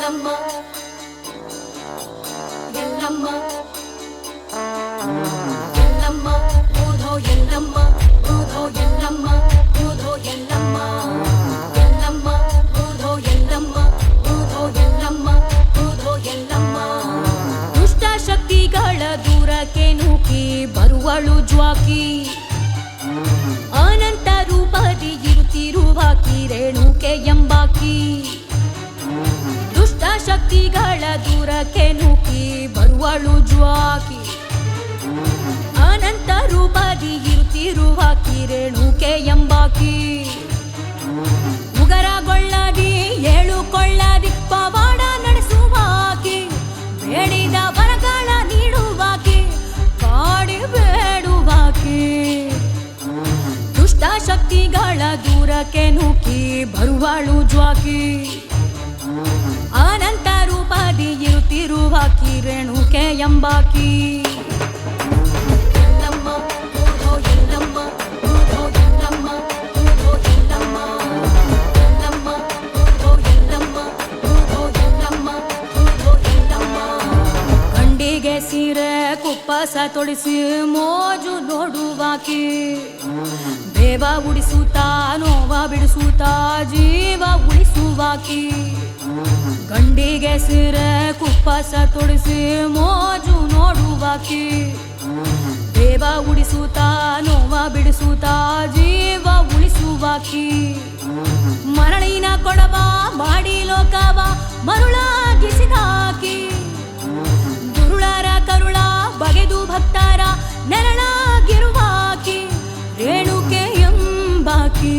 ಎಲ್ಲಮ್ಮ ಎಲ್ಲಮ್ಮ ಎಲ್ಲಮ್ಮ ಊಧೋ ಎಲ್ಲಮ್ಮ ಊಧೋ ಎಲ್ಲಮ್ಮ ಊಧೋ ಎಲ್ಲಮ್ಮ ಎಲ್ಲಮ್ಮ ಊಧೋ ಎಲ್ಲಮ್ಮ ಊಧೋ ಎಲ್ಲಮ್ಮ ಊಧೋ ಎಲ್ಲಮ್ಮ ದುಷ್ಟ ಶಕ್ತಿಗಳ ದೂರಕ್ಕೆ ನೂಕಿ ಬರುವಳು ಜ್ವಾಕಿ ಅನಂತ ರೂಪದಿ ಇರುತ್ತಿರುವಾಕಿ ರೇಣುಕೆ ಎಂಬಾಕಿ ದುಷ್ಟ ಶಕ್ತಿಗಳ ದೂರಕ್ಕೆ ನೂಕಿ ಬರುವಳು ಜ್ವಾಕಿ ಅನಂತ ರೂಪದಿ ಇರುತ್ತಿರುವಾಕಿ ರೇಣುಕೆ ಎಂಬಾಕಿ ಉಗರಗೊಳ್ಳದಿ ಏಳುಕೊಳ್ಳದಿ ಪವಾಡ ನಡೆಸುವಾಕಿ ಬೇಡಿದ ವರಗಳ ನೀಡುವಾಕಿ ಕಾಡಿ ಬೇಡುವಾಕಿ ದುಷ್ಟ ಶಕ್ತಿಗಳ ದೂರಕ್ಕೆ ನೂಕಿ ಬರುವಳು ಜ್ವಾಕಿ ಅನಂತ ರೂಪದಿ ಇರುತ್ತಿರುವಾಕಿ ರೇಣುಕೆ ಎಂಬಾಕಿ ಎಲ್ಲಮ್ಮ ಊಧೋ ಎಲ್ಲಮ್ಮ ಊಧೋ ಎಲ್ಲಮ್ಮ ಊಧೋ ಎಲ್ಲಮ್ಮ ಎಲ್ಲಮ್ಮ ಊಧೋ ಎಲ್ಲಮ್ಮ ಊಧೋ ಎಲ್ಲಮ್ಮ ಊಧೋ ಎಲ್ಲಮ್ಮ ಗಂಡಿಗೆ ಸೀರೆ ಕುಪ್ಪಸ ತೊಡಿಸಿ ಮೋಜು ನೋಡುವಾಕಿ ದೇವ ಉಡಿಸುತ್ತಾ ನೋವ ಬಿಡಿಸುತ್ತಾ ಜೀವ ಉಳಿಸುವಾಕಿ ಗಂಡಿಗೆ ಸೀರೆ ಕುಪ್ಪಸ ತೊಡಿಸಿ ಮೋಜು ನೋಡುವಾಕಿ ದೇವ ಉಡಿಸುತ್ತಾ ನೋವ ಬಿಡಿಸುತ್ತಾ ಜೀವ ಉಳಿಸುವಾಕಿ ಮರಳಿನ ಕೊಡವ ಮಾಡಿ ಲೋಕವ ಮರುಳಾಗಿಸಿದಾಕಿ ದುರುಳರ ಕರುಳ ಬಗೆದು ಭಕ್ತರ ನೆರಳಾಗಿರುವಾಕಿ ರೇಣುಕೆ ಎಂಬಾಕಿ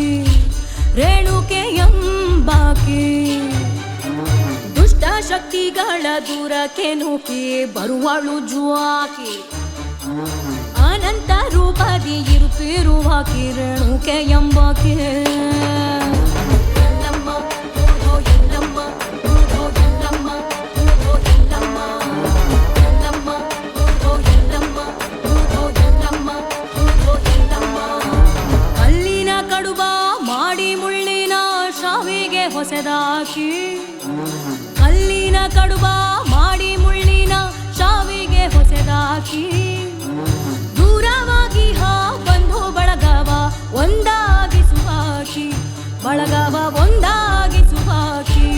ರೇಣುಕೆ ಎಂಬಾಕಿ ದುಷ್ಟ ಶಕ್ತಿಗಳ ದೂರಕ್ಕೆ ನೂಕಿ ಬರುವಳು ಜ್ವಾಕಿ ಅನಂತ ರೂಪದಿ ಇರುತ್ತಿರುವಾಕಿ ರೇಣುಕೆ ಎಂಬಾಕಿ ಎಲ್ಲಮ್ಮ ಊಧೋ ಎಲ್ಲಮ್ಮ ಊಧೋ ಎಲ್ಲಮ್ಮ ಊಧೋ ಎಲ್ಲಮ್ಮ ಎಲ್ಲಮ್ಮ ಊಧೋ ಎಲ್ಲಮ್ಮ ಊಧೋ ಎಲ್ಲಮ್ಮ ಊಧೋ ಎಲ್ಲಮ್ಮ ಕಲ್ಲಿನ ಕಡುಬ ಮಾಡಿ ಮುಳ್ಳಿನ ಶಾವಿಗೆ ಹೊಸದಾಕಿ ಕಲ್ಲಿನ ಕಡುಬ ಮಾಡಿ ಮುಳ್ಳಿನ ಶಾವಿಗೆ ಹೊಸದಾಕಿ ದೂರವಾಗಿ ಬಂಧು ಬಳಗವ ಒಂದಾಗಿಸುವಾಕಿ ಬಳಗವ ಒಂದಾಗಿಸುವಾಕಿ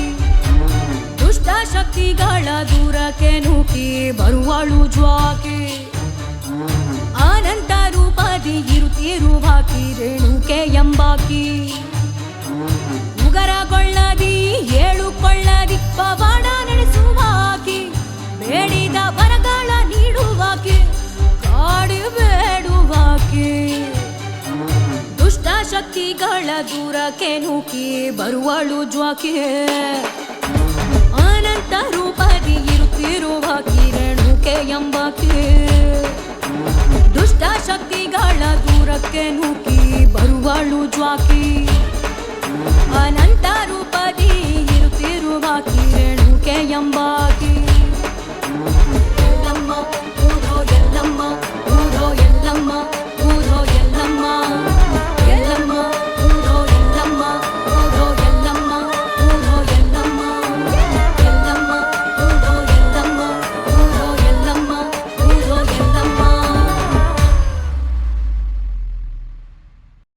ದುಷ್ಟ ಶಕ್ತಿಗಳ ದೂರಕ್ಕೆ ನೂಕಿ ಬರುವಳು ಜ್ವಾಕಿ ಅನಂತ ರೂಪದಿ ಇರುತ್ತಿರುವಾಕಿ ರೇಣುಕೆ ಎಂಬಾಕಿ ಉಗರಗೊಳ್ಳದಿ ಏಳುಕೊಳ್ಳದಿ ಪವಾಡ ನಡೆಸುವಾಕಿ ಬೇಡಿದ ವರಗಳ ನೀಡುವಾಕಿ ಕಾಡಿ ಬೇಡುವಾಕಿ ದುಷ್ಟ ಶಕ್ತಿಗಳ ದೂರಕ್ಕೆ ನೂಕಿ ಬರುವಳು ಜ್ವಾಕಿ ಅನಂತ ರೂಪದಿ ಇರುತ್ತಿರುವಾಕಿ ರೇಣುಕೆ ಎಂಬಾಕಿ ದುಷ್ಟ ಶಕ್ತಿಗಳ ದೂರಕ್ಕೆ ನೂಕಿ ಬರುವಳು ಜ್ವಾಕಿ